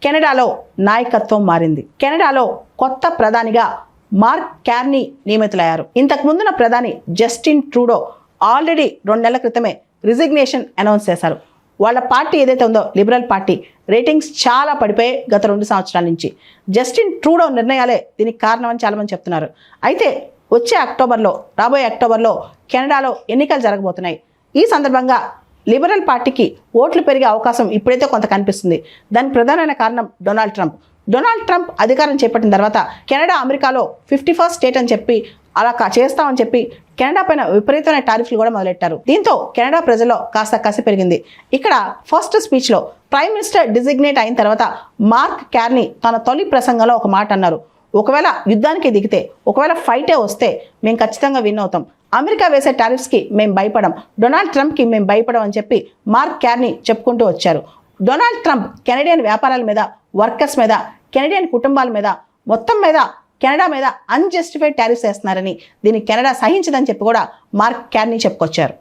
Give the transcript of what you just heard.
కెనడాలో నాయకత్వం మారింది. కెనడాలో కొత్త ప్రధానిగా మార్క్ కార్నీ నియమితులయ్యారు. ఇంతకు ముందున్న ప్రధాని జస్టిన్ ట్రూడో ఆల్రెడీ 2 నెలల క్రితమే రిజిగ్నేషన్ అనౌన్స్ చేశారు. వాళ్ళ పార్టీ ఏదైతే ఉందో లిబరల్ పార్టీ రేటింగ్స్ చాలా పడిపోయి గత 2 సంవత్సరాల నుంచి. జస్టిన్ ట్రూడో నిర్ణయాలే దీనికి కారణమని చాలామంది చెప్తున్నారు. అయితే రాబోయే అక్టోబర్లో కెనడాలో ఎన్నికలు జరగబోతున్నాయి. ఈ సందర్భంగా లిబరల్ పార్టీకి ఓట్లు పెరిగే అవకాశం ఇప్పుడైతే కొంత కనిపిస్తుంది. దానికి ప్రధానమైన కారణం డొనాల్డ్ ట్రంప్ అధికారం చేపట్టిన తర్వాత కెనడా అమెరికాలో 51st స్టేట్ అని చెప్పి అలా చేస్తామని చెప్పి కెనడా పైన విపరీతమైన టారిఫ్లు కూడా మొదలెట్టారు. దీంతో కెనడా ప్రజల్లో కాస్త కసి పెరిగింది. ఇక్కడ ఫస్ట్ స్పీచ్లో ప్రైమ్ మినిస్టర్ డిజిగ్నేట్ అయిన తర్వాత మార్క్ కార్నీ తన తొలి ప్రసంగంలో ఒక మాట అన్నారు. ఒకవేళ యుద్ధానికి దిగితే, ఒకవేళ ఫైటే వస్తే మేము ఖచ్చితంగా విన్ అవుతాం. అమెరికా వేసే టారిఫ్స్కి మేము భయపడం, డొనాల్డ్ ట్రంప్కి మేము భయపడం అని చెప్పి మార్క్ కార్నీ చెప్పుకుంటూ వచ్చారు. డొనాల్డ్ ట్రంప్ కెనడియన్ వ్యాపారాల మీద, వర్కర్స్ మీద, కెనడియన్ కుటుంబాల మీద, మొత్తం మీద కెనడా మీద అన్జస్టిఫైడ్ టారిఫ్స్ వేస్తున్నారని, దీన్ని కెనడా సహించదని చెప్పి కూడా మార్క్ కార్నీ చెప్పుకొచ్చారు.